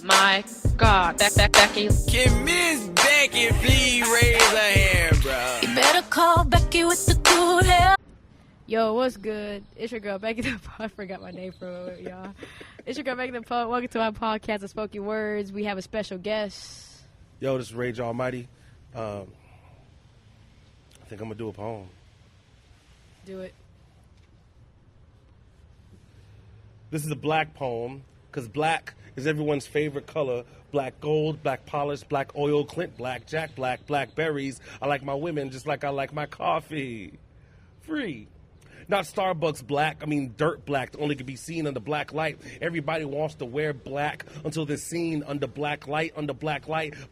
my God, Becky. Can Miss Becky please raise her hand, bro? You better call Becky with the cool hair. Yo, what's good? It's your girl, Becky The Poet. I forgot my name for a moment, y'all. It's your girl, Becky The Poet. Welcome to our podcast, Unspoken Words. We have a special guest. Yo, this is Rage Almighty. I think I'm going to do a poem. Do it. This is a black poem, because black is everyone's favorite color. Black gold, black polish, black oil, Clint, black Jack, black blackberries. I like my women just like I like my coffee. Free. Not Starbucks black, I mean dirt black, only can be seen under black light. Everybody wants to wear black until they're seen under black light,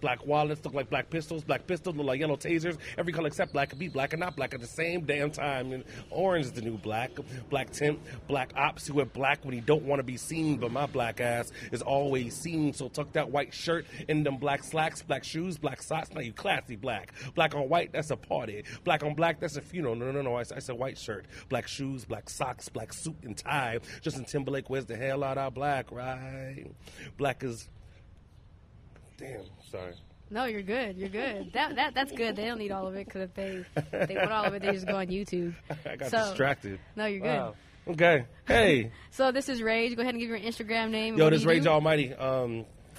Black wallets look like black pistols look like yellow tasers. Every color except black can be black and not black at the same damn time. And orange is the new black. Black tint, black ops who wear black when he don't want to be seen, but my black ass is always seen. So tuck that white shirt in them black slacks, black shoes, black socks. Now you classy black. Black on white, that's a party. Black on black, that's a funeral. No. I said white shirt. Black shoes, black socks, black suit and tie. Justin Timberlake wears the hell out of black, right? Black is... Damn, sorry. No, you're good. You're good. That's good. They don't need all of it, because if they want all of it, they just go on YouTube. I got distracted. No, you're good. Wow. Okay. Hey. So this is Rage. Go ahead and give your Instagram name. Yo, this is Rage Almighty.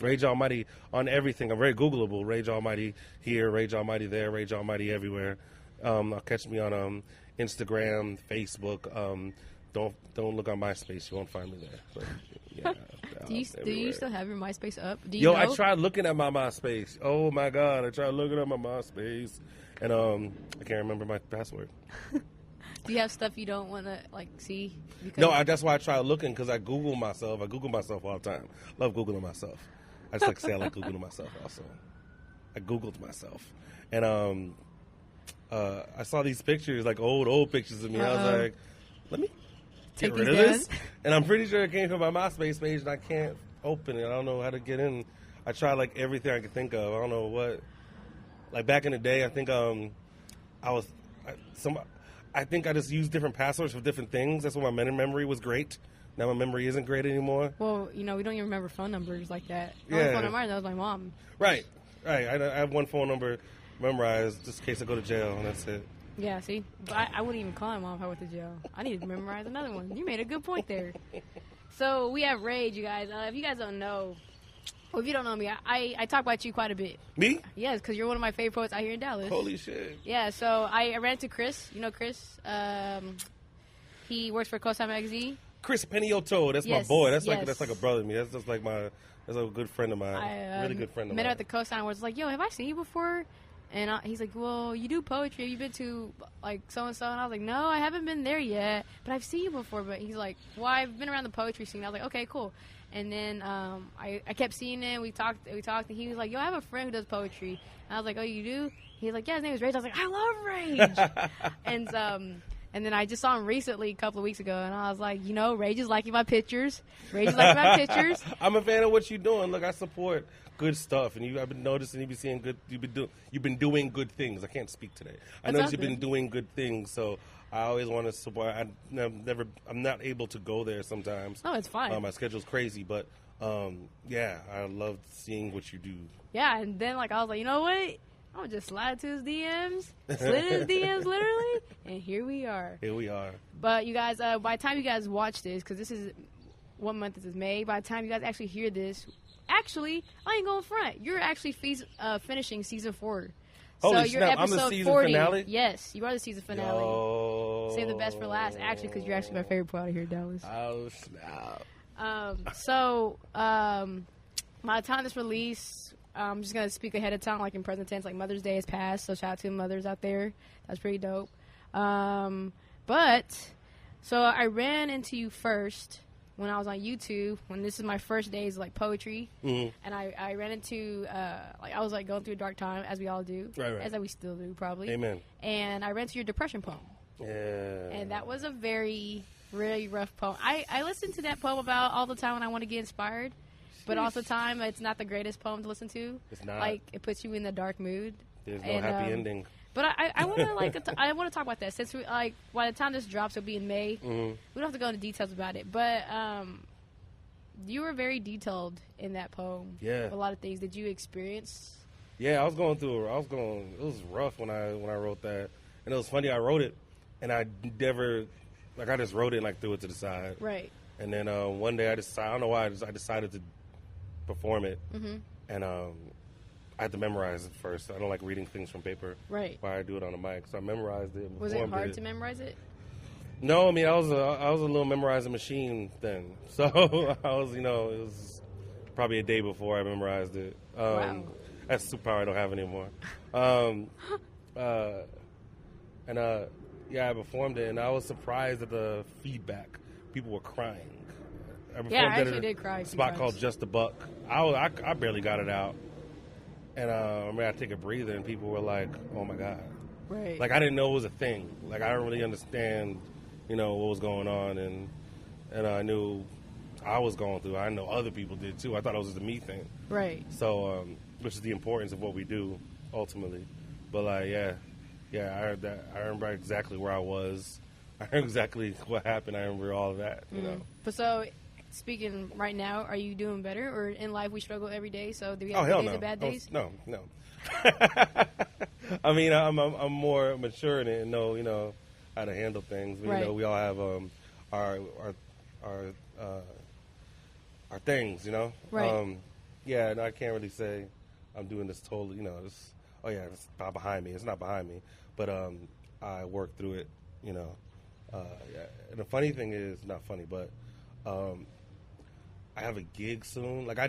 Rage Almighty on everything. I'm very Googleable. Rage Almighty here, Rage Almighty there, Rage Almighty everywhere. Catch me on Instagram, Facebook. Don't look on MySpace. You won't find me there. But, yeah, do you still have your MySpace up? I tried looking at my MySpace. Oh my God, I tried looking at my MySpace, and I can't remember my password. Do you have stuff you don't want to see? No, that's why I tried looking, because I Google myself. I Google myself all the time. Love Googling myself. I just like to say I like Googling myself also. I Googled myself, and I saw these pictures, like old pictures of me. I was like, let me get rid of this. And I'm pretty sure it came from my MySpace page, and I can't open it. I don't know how to get in. I tried everything I could think of. I don't know what. Like back in the day, I think I think I just used different passwords for different things. That's why my memory was great. Now my memory isn't great anymore. Well, we don't even remember phone numbers like that. The Yeah. only phone number I know is my mom. Right. I have one phone number memorized just in case I go to jail, and that's it. Yeah, see? But I wouldn't even call my mom if I went to jail. I need to memorize another one. You made a good point there. So we have Rage, you guys. If you guys don't know, or if you don't know me, I talk about you quite a bit. Me? Yes, because you're one of my favorite poets out here in Dallas. Holy shit. Yeah, so I ran into Chris. You know Chris? He works for Coastline Magazine. Chris Peniotto, that's Yes, my boy. That's yes. like a brother to me. That's just like that's a good friend of mine. Really good friend of met mine. her at the Coastline. Was like, yo, have I seen you before? And he's like, well, you do poetry. Have you been to so and so? And I was like, no, I haven't been there yet, but I've seen you before. But he's like, well, I've been around the poetry scene. I was like, okay, cool. And then I kept seeing it. We talked, and he was like, yo, I have a friend who does poetry. And I was like, oh, you do? He's like, yeah, his name is Rage. I was like, I love Rage. And then I just saw him recently, a couple of weeks ago, and I was like, Rage is liking my pictures. Rage is liking my pictures. I'm a fan of what you're doing. Look, I support good stuff, and I've been noticing you've been seeing good. You've been doing good things. I can't speak today. I noticed you've been doing good things, so I always want to support. I'm not able to go there sometimes. Oh, it's fine. My schedule's crazy, but yeah, I love seeing what you do. Yeah, and then I was like, you know what? I'm going to just slide to his DMs, slid in his DMs literally, and here we are. Here we are. But you guys, by the time you guys watch this, because this is, what month this is May, by the time you guys actually hear this, actually, I ain't going front. You're actually finishing season 4. Holy so you're snap, episode I'm the season 40. finale? Yes, you are the season finale. Yo. Save the best for last, actually, because you're actually my favorite poet out here in Dallas. Oh, snap. By the time this release, I'm just going to speak ahead of time, in present tense, Mother's Day has passed, so shout out to the mothers out there. That's pretty dope. So I ran into you first when I was on YouTube, when this is my first days of poetry, and I ran into, I was going through a dark time, as we all do, right. as we still do, probably. Amen. And I ran to your depression poem. Yeah. And that was a very, really rough poem. I listen to that poem about all the time when I want to get inspired. But also time, it's not the greatest poem to listen to. It's not. It puts you in the dark mood. There's no happy ending. But I want to I want to talk about that since by the time this drops, it'll be in May. Mm-hmm. We don't have to go into details about it. But you were very detailed in that poem. Yeah. A lot of things. Did you experience? Yeah, I was going through. It was rough when I wrote that, and it was funny. I wrote it, and I never, I just wrote it and threw it to the side. Right. And then one day I don't know why, I decided to perform it, and I had to memorize it first. I don't like reading things from paper. Right. Why I do it on a mic, so I memorized it. And Was it performed hard to memorize it? No, I mean I was a little memorizing machine then. So I was, it was probably a day before I memorized it. Wow. That's a superpower I don't have anymore. I performed it, and I was surprised at the feedback. People were crying. I actually did cry. A spot called Just a Buck. I barely got it out, and I take a breather, and people were like, "Oh my god!" Right. Like I didn't know it was a thing. Like I didn't really understand, what was going on, and I knew I was going through. I know other people did too. I thought it was just a me thing. Right. So, which is the importance of what we do ultimately. But I heard that. I remember exactly where I was. I remember exactly what happened. I remember all of that. You know. But so, speaking right now, are you doing better? Or in life we struggle every day? So do we have Oh good hell days no! and bad days? No. I mean, I'm more mature in it and know how to handle things. Right. We all have our things. Right. And I can't really say I'm doing this totally. It's not behind me. It's not behind me, but I work through it. And the funny thing is, not funny, but I have a gig soon. Like I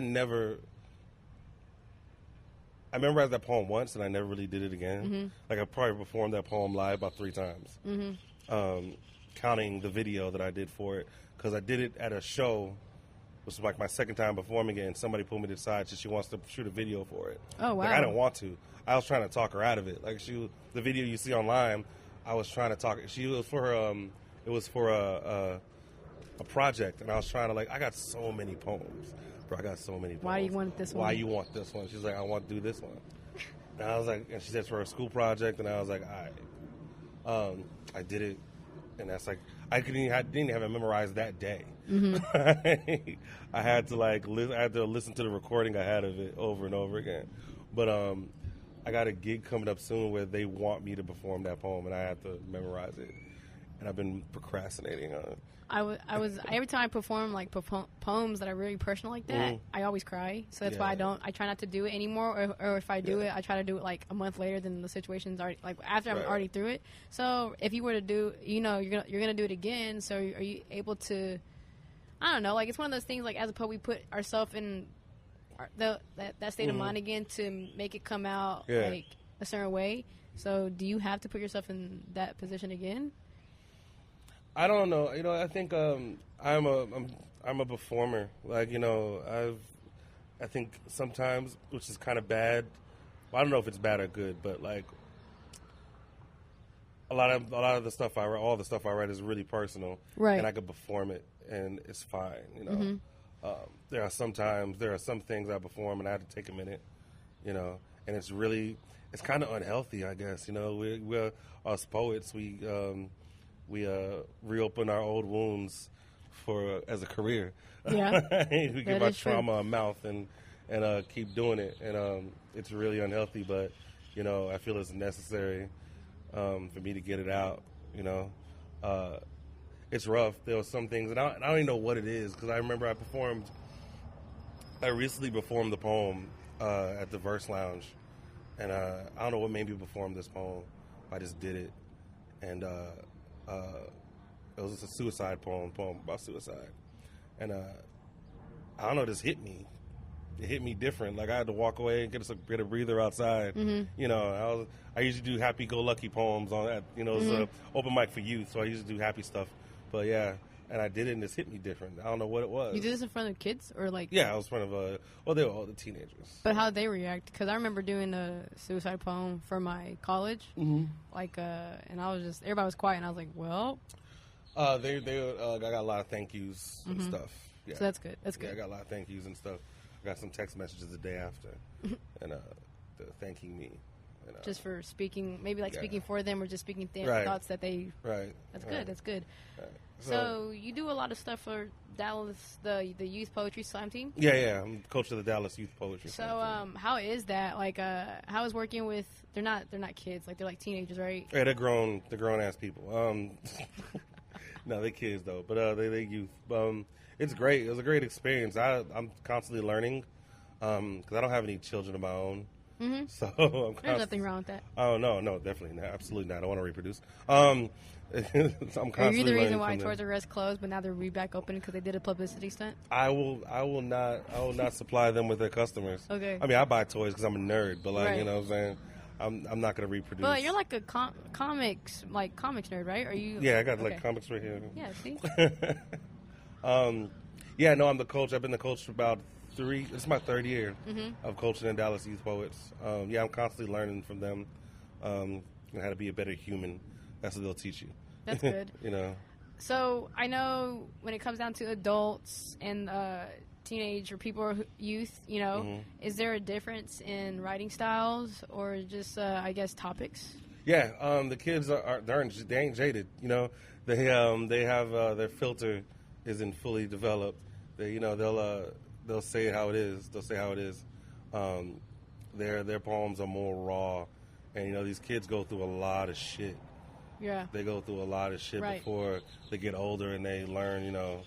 memorized that poem once, and I never really did it again. Like I probably performed that poem live about 3 times, counting the video that I did for it, because I did it at a show. It was like my second time performing it, and somebody pulled me to the side. She wants to shoot a video for it. Oh wow! Like I didn't want to. I was trying to talk her out of it. Like the video you see online, I was trying to talk. It was for her. It was for a project, and I was trying to I got so many poems, bro. I got so many poems. Why do you want this one? Why you want this one? She's like, I want to do this one. And I was like, and she said for a school project, and I was like, all right. I did it, and that's like I didn't have it memorized that day. I had to listen to the recording I had of it over and over again. But I got a gig coming up soon where they want me to perform that poem, and I have to memorize it. And I've been procrastinating on it. I was every time I perform poems that are really personal like that, I always cry. So that's why I try not to do it anymore. Or if I do it, I try to do it a month later than the situation's already after I'm already through it. So if you were to do, you're gonna do it again. So are you able to? I don't know. It's one of those things. As a poet, we put ourselves in that state of mind again to make it come out a certain way. So do you have to put yourself in that position again? I don't know. I think I'm a performer. I think sometimes, which is kind of bad. Well, I don't know if it's bad or good, but a lot of the stuff I write, all the stuff I write is really personal, right? And I could perform it, and it's fine. There are some things I perform, and I have to take a minute, and it's kind of unhealthy, I guess. We're us poets. We reopen our old wounds as a career. Yeah, we give our trauma a mouth and keep doing it, and it's really unhealthy. But I feel it's necessary for me to get it out. It's rough. There were some things, and I don't even know what it is, because I remember I recently performed the poem at the Verse Lounge, and I don't know what made me perform this poem. I just did it, and it was just a suicide poem about suicide, and I don't know, it just hit me. It hit me different. I had to walk away and get a breather outside. I usually do happy-go-lucky poems on that. It's an open mic for youth, so I usually do happy stuff. But yeah, and I did it, and it hit me different. I don't know what it was. You did this in front of kids, or Yeah, I was in front of they were all the teenagers. But how did they react? Because I remember doing a suicide poem for my college, and I was just, everybody was quiet, and I was like, well. I got a lot of thank yous and stuff. Yeah. So that's good. That's good. Yeah, I got a lot of thank yous and stuff. I got some text messages the day after, and thanking me. Just for speaking, maybe speaking for them, or just speaking thoughts that they. Right. That's good. That's good. Right. So you do a lot of stuff for Dallas, the youth poetry slam team. Yeah. I'm coach of the Dallas Youth Poetry. So Slam team. how is that? Like, how is working with? They're not kids. Like they're like teenagers, right? Yeah, they're grown ass people. No, they kids though, but they youth. It's great. It was a great experience. I'm constantly learning because I don't have any children of my own. Mm-hmm. So I'm There's nothing wrong with that. Oh no, definitely not, absolutely not. I don't want to reproduce. I'm constantly Are you the learning reason why from Toys them. R Us closed, but now they're back open because they did a publicity stunt? I will not supply them with their customers. Okay. I mean, I buy toys because I'm a nerd, but like Right. you know what I'm saying. I'm not gonna reproduce. But you're like a comics nerd, right? Are you? Yeah, I got okay. like comics right here. Yeah, see. Yeah, no, I'm the coach. I've been the coach for about this is my third year Mm-hmm. of coaching in Dallas Youth Poets. Yeah, I'm constantly learning from them and how to be a better human. That's what they'll teach you. That's good. You know. So I know when it comes down to adults and teenage or people or youth, you know, Mhm. is there a difference in writing styles or just I guess topics? Yeah, the kids they ain't jaded. You know, they have their filter isn't fully developed. They they'll say it how it is. They'll say how it is. Their poems are more raw, and you know these kids go through a lot of shit. Yeah. They go through a lot of shit Right. before they get older and they learn, you know,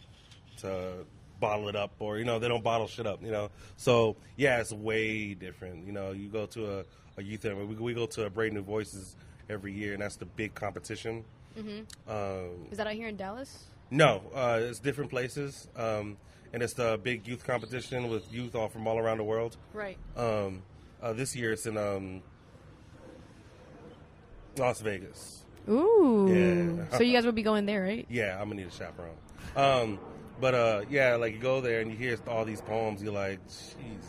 to bottle it up or, you know, they don't bottle shit up, you know. So, yeah, it's way different. You know, you go to a youth event. We go to a Brave New Voices every year, and that's the big competition. Mm-hmm. Is that out here in Dallas? No, it's different places. And it's the big youth competition with youth all from all around the world. Right. This year it's in Las Vegas. Ooh. Yeah. So you guys will be going there, right? Yeah, I'm gonna need a chaperone. But yeah, like you go there and you hear all these poems, you're like, jeez,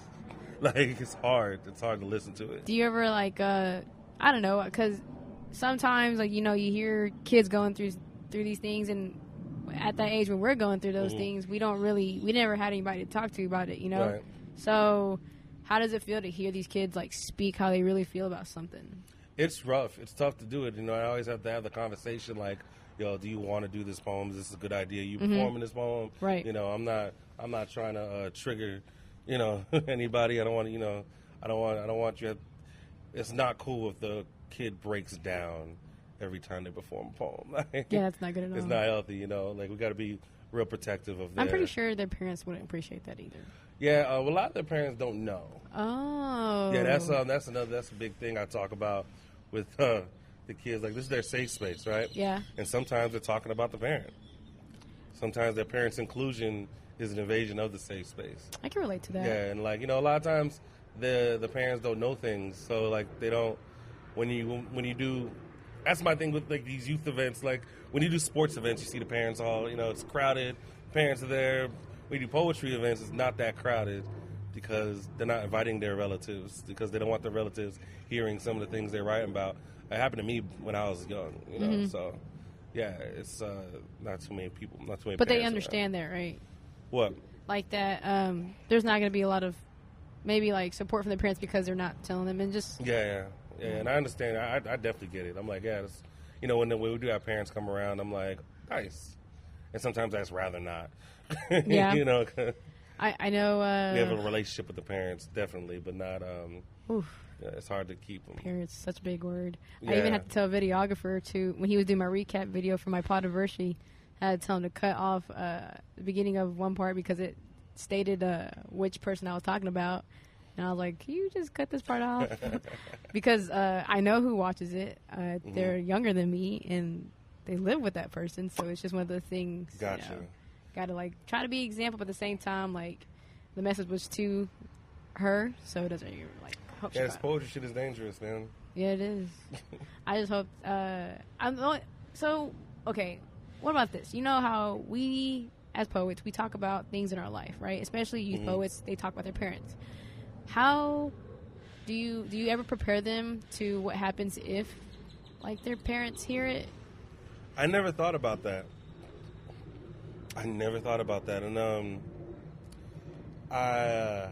like it's hard. It's hard to listen to it. Do you ever like I don't know, because sometimes like you know you hear kids going through these things, and at that age when we're going through those things, we never had anybody to talk to about it, you know. Right. So how does it feel to hear these kids like speak how they really feel about something? It's rough. It's tough to do it. You know, I always have to have the conversation like, yo, do you want to do this poem? Is this a good idea? You performing this poem? Right. You know, I'm not trying to trigger, you know, anybody. I don't want you. It's not cool if the kid breaks down every time they perform a poem. Like, Yeah, that's not good at all. It's not healthy. You know, like we got to be real protective of. I'm pretty sure their parents wouldn't appreciate that either. Yeah, well, a lot of their parents don't know. Oh. Yeah, that's a big thing I talk about with the kids. Like, this is their safe space, right? Yeah. And sometimes they're talking about the parent. Sometimes their parents' inclusion is an invasion of the safe space. I can relate to that. Yeah, and like, you know, a lot of times the parents don't know things, so like they don't. When you do, that's my thing with like these youth events. Like when you do sports events, you see the parents all, you know, it's crowded. Parents are there. When you do poetry events, it's not that crowded because they're not inviting their relatives because they don't want their relatives hearing some of the things they're writing about. It happened to me when I was young, you know. So yeah, it's not too many people, not too many. But they parents understand that, right? What? Like that. There's not going to be a lot of maybe like support from the parents because they're not telling them, and just Yeah, and I understand. I definitely get it. I'm like, yeah, it's, you know, when we do have parents come around, I'm like, nice. And sometimes I'd rather not. Yeah. You know, I know. we have a relationship with the parents, definitely, but not. Oof. Yeah, it's hard to keep them. Parents, such a big word. I Yeah. even had to tell a videographer to when he was doing my recap video for my podiversary, I had to tell him to cut off the beginning of one part because it stated which person I was talking about, and I was like, "Can you just cut this part off?" Because I know who watches it. They're younger than me, and they live with that person, so it's just one of those things. Gotcha. You know, got to like try to be example, but at the same time, like the message was to her, so it doesn't even like. Hope she Yeah, this got it. poetry shit is dangerous, man. Yeah, it is. I just hope. So, okay. What about this? You know how we, as poets, we talk about things in our life, right? Especially youth poets, they talk about their parents. How do you ever prepare them to what happens if, like, their parents hear it? I never thought about that. And I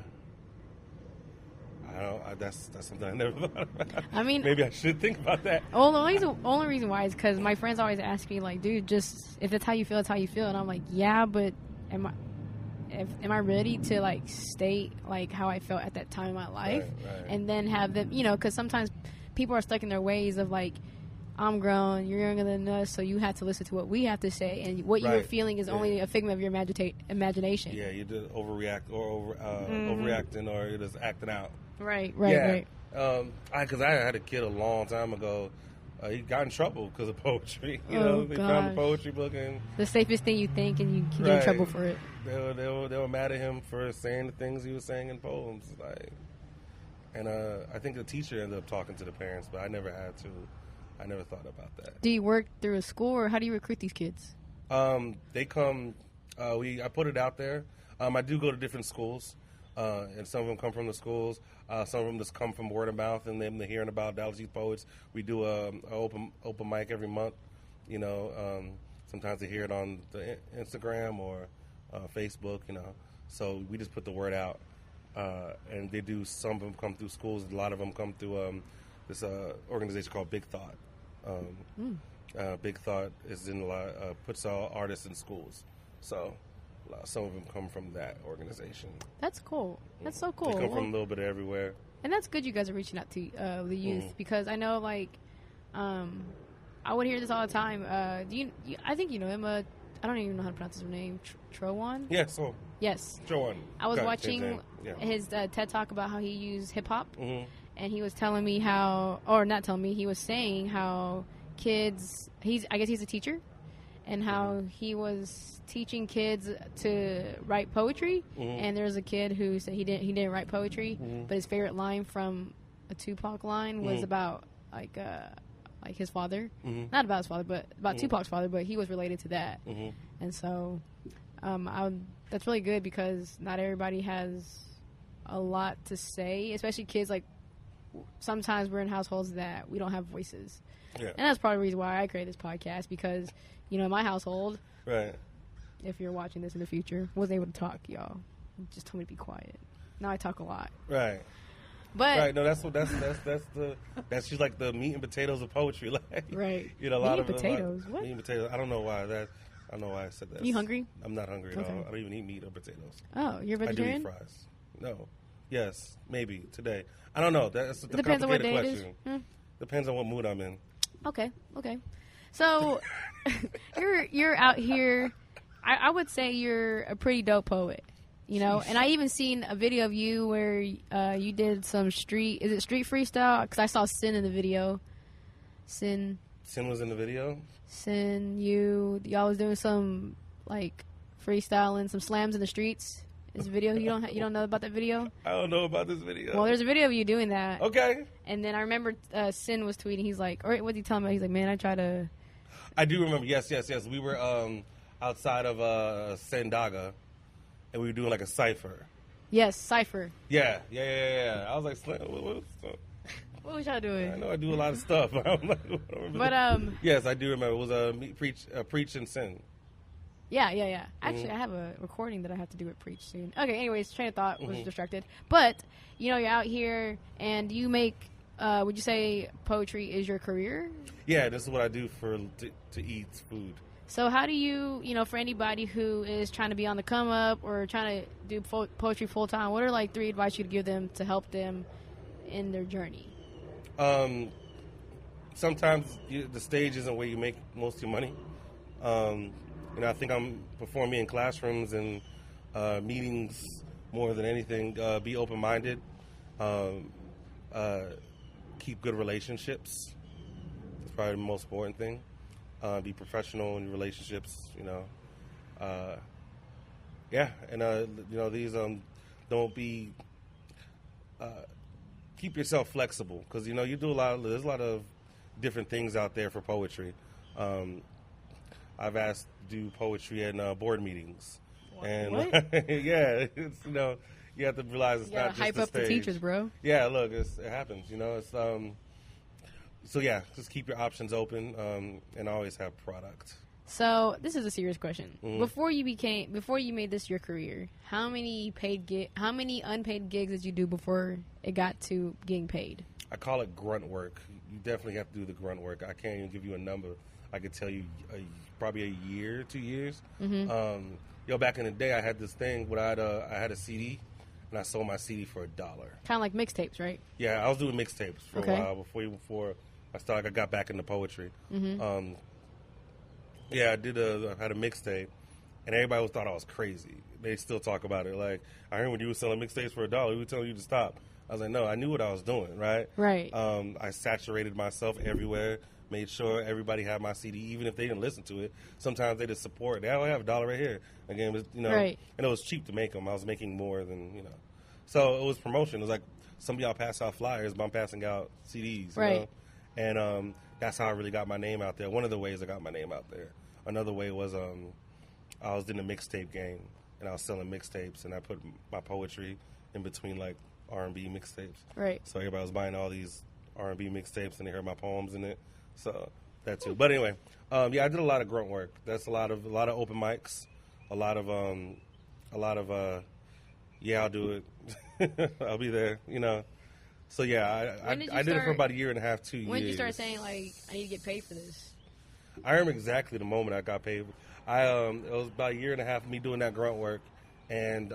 That's something I never thought about. I mean, maybe I should think about that. well, the only reason why is because my friends always ask me, like, dude, just if that's how you feel, it's how you feel. And I'm like, yeah, but am I ready to, like, state, like, how I felt at that time in my life? Right. And then have them, because sometimes people are stuck in their ways of, like, I'm grown, you're younger than us, so you have to listen to what we have to say, and what you're feeling is only a figment of your imagination. Yeah, you just overreact or overreacting, or you're just acting out. Right. Because I had a kid a long time ago. He got in trouble because of poetry. They found a poetry book, and the safest thing you think, and you can get in trouble for it. They were mad at him for saying the things he was saying in poems, and I think the teacher ended up talking to the parents, but I never had to. I never thought about that. Do you work through a school, or how do you recruit these kids? They come. I put it out there. I do go to different schools, and some of them come from the schools. Some of them just come from word of mouth, and then they're hearing about Dallas Youth Poets. We do a open mic every month. Sometimes they hear it on the Instagram or Facebook. So we just put the word out, and they do. Some of them come through schools. A lot of them come through this organization called Big Thought. Big Thought is in a lot, puts all artists in schools. So some of them come from that organization. That's cool. That's so cool. They come from a little bit of everywhere. And that's good you guys are reaching out to the youth, because I know, like, I would hear this all the time. I think you know him. I don't even know how to pronounce his name. Trowan? Yeah, so. Yes. Trowan. I was watching his TED Talk about how he used hip-hop. Mm-hmm. And he was telling me how, or not telling me, he was saying how kids, I guess he's a teacher, and how he was teaching kids to write poetry. And there's a kid who said he didn't write poetry, but his favorite line from a Tupac line was about like his father, not about his father, but about Tupac's father, but he was related to that. And so that's really good, because not everybody has a lot to say, especially kids. Like, sometimes we're in households that we don't have voices. Yeah. And that's probably the reason why I created this podcast, because, in my household, right, if you're watching this in the future, wasn't able to talk, y'all. Just told me to be quiet. Now I talk a lot. Right. But right, no, that's just like the meat and potatoes of poetry. Like, right. A lot of potatoes. What? Meat and potatoes. I don't know why I said that. You hungry? I'm not hungry at all. I don't even eat meat or potatoes. Oh, you're vegetarian? I do eat fries. No. Yes, maybe today. I don't know. That's the depends on what day question. It is. Depends on what mood I'm in. Okay. So you're out here. I would say you're a pretty dope poet. And I even seen a video of you where you did some street freestyle? Because I saw Sin in the video. Sin was in the video? Sin, y'all was doing some, like, freestyling, some slams in the streets. This video, you don't know about that video? I don't know about this video. Well, there's a video of you doing that. Okay. And then I remember Sin was tweeting. He's like, or what's he telling me? He's like, man, I do remember. Yes. We were outside of Sandaga, and we were doing like a cipher. Yes, cipher. Yeah. I was like, what was y'all doing? I know I do a lot of stuff. But yes, I do remember. It was Preach and Sin. Yeah. Actually, I have a recording that I have to do with Preach soon. Okay, anyways, train of thought was distracted. But, you're out here, and you make, would you say poetry is your career? Yeah, this is what I do to eat food. So how do you, for anybody who is trying to be on the come up or trying to do poetry full time, what are, like, 3 advice you could give them to help them in their journey? Sometimes the stage isn't where you make most of your money. I think I'm performing in classrooms and meetings more than anything. Be open-minded. Keep good relationships. That's probably the most important thing. Be professional in your relationships. These don't be. Keep yourself flexible, because you do there's a lot of different things out there for poetry. I've asked to do poetry in board meetings. And what? Yeah, it's, you have to realize it's not just hype the up stage. the teachers, bro. Yeah, look, it happens. So yeah, just keep your options open, and always have product. So this is a serious question. Before you made this your career, how many unpaid gigs did you do before it got to getting paid? I call it grunt work. You definitely have to do the grunt work. I can't even give you a number. I could tell you probably a year, 2 years. Back in the day, I had this thing where I had a CD, and I sold my CD for $1. Kind of like mixtapes, right? Yeah, I was doing mixtapes for a while before I got back into poetry. Yeah, I had a mixtape, and everybody thought I was crazy. They still talk about it. Like, I heard when you were selling mixtapes for $1, we were telling you to stop. I was like, no, I knew what I was doing, right? Right. I saturated myself everywhere, made sure everybody had my CD, even if they didn't listen to it. Sometimes they just support. They don't have $1 right here. Again, it was, right. And it was cheap to make them. I was making more than, So it was promotion. It was like some of y'all pass out flyers, but I'm passing out CDs, right. And that's how I really got my name out there. One of the ways I got my name out there. Another way was I was in the mixtape game, and I was selling mixtapes, and I put my poetry in between, like, R&B mixtapes. Right. So everybody was buying all these R&B mixtapes, and they heard my poems in it. So that too. But anyway, I did a lot of grunt work. That's a lot of open mics, a lot of I'll do it. I'll be there, So yeah, I did it for about a year and a half, 2 years. When did you start saying, like, I need to get paid for this? I remember exactly the moment I got paid. It was about a year and a half of me doing that grunt work, and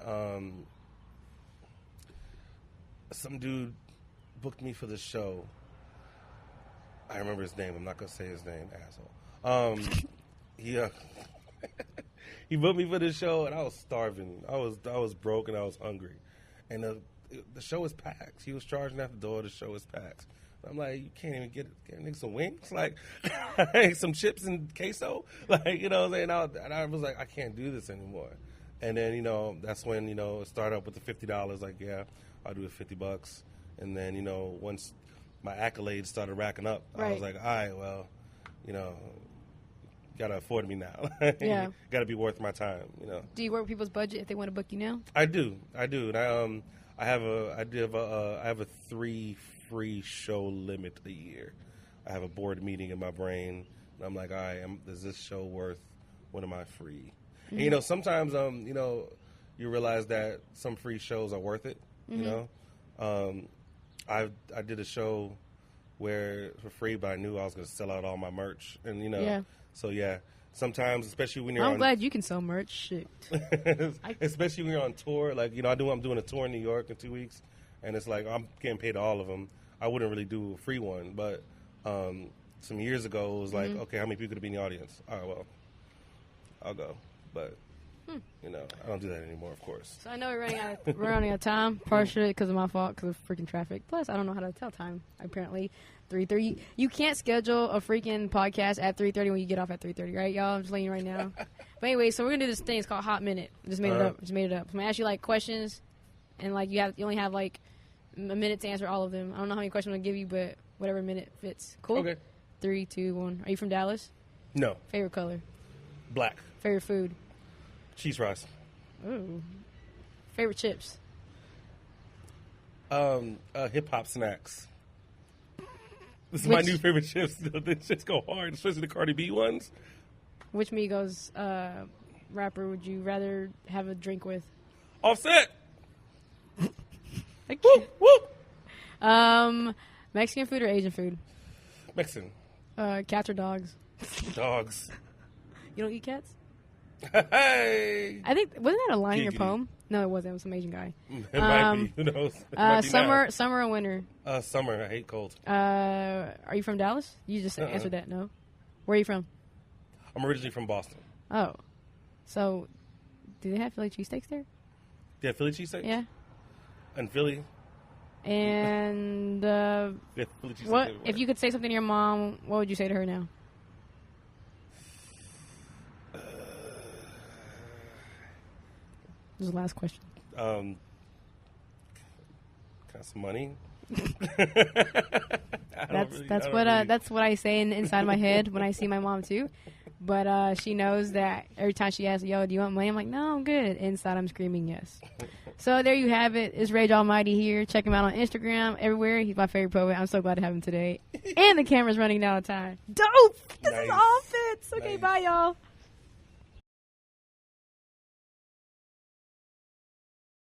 some dude booked me for the show. I remember his name. I'm not gonna say his name, asshole. He booked me for the show, and I was starving. I was broke and I was hungry, and the show was packed. He was charging at the door. The show was packed. I'm like, you can't even get some wings, like some chips and queso, like what I'm saying. And I was like, I can't do this anymore. And then that's when it started up with the $50. Like, yeah, I'll do it $50. And then once my accolades started racking up, I was like, all right, well, gotta afford me now. Yeah, gotta be worth my time. Do you work with people's budget if they want to book you now? I do, and I have a 3 free show limit a year. I have a board meeting in my brain, and I'm like, all right, is this show worth? What am I free? Mm-hmm. And sometimes you realize that some free shows are worth it. Mm-hmm. I did a show where for free, but I knew I was going to sell out all my merch, and yeah. So yeah. Sometimes, especially when you're I'm glad you can sell merch. Shit. Especially when you're on tour, like I'm doing a tour in New York in 2 weeks, and it's like I'm getting paid all of them. I wouldn't really do a free one, but some years ago it was like, okay, how many people could be in the audience? All right, well, I'll go, but I don't do that anymore, of course. So I know we're running out of time, partially because of my fault, because of freaking traffic. Plus, I don't know how to tell time. Apparently, 3:30. You can't schedule a freaking podcast at 3:30 when you get off at 3:30, right, y'all? I'm just letting you right now. But anyway, so we're gonna do this thing. It's called Hot Minute. Just made it up. I'm gonna ask you like questions, and like you only have like a minute to answer all of them. I don't know how many questions I'm gonna give you, but whatever minute fits. Cool. Okay. 3, 2, 1. Are you from Dallas? No. Favorite color? Black. Favorite food? Cheese fries. Ooh. Favorite chips? Hip hop snacks. This is my new favorite chips. The shits go hard, especially the Cardi B ones. Which Migos rapper would you rather have a drink with? Offset. Okay. Woo, woo. Mexican food or Asian food? Mexican. Cats or dogs? Dogs. You don't eat cats? Hey. I think wasn't that a line in your Giggity. poem? No, it wasn't. It was some Asian guy. It might be. Who knows? It might be Summer or winter? now. Summer. I hate cold. Are you from Dallas? You just answered that. No. Where are you from? I'm originally from Boston. Oh, so do they have Philly cheesesteaks there? Yeah, Philly cheesesteaks? Yeah. And Philly? And Yeah, Philly cheesesteaks what everywhere. if you could say something to your mom? What would you say to her now? This is the last question. Got some money? That's what I say inside my head when I see my mom too. But she knows that every time she asks, "Yo, do you want money?" I'm like, "No, I'm good." Inside, I'm screaming yes. So there you have it. It's Rage Almighty here. Check him out on Instagram, everywhere. He's my favorite poet. I'm so glad to have him today. And the camera's running down on time. Dope. This is Nice. all fits. Okay, Nice. bye, y'all.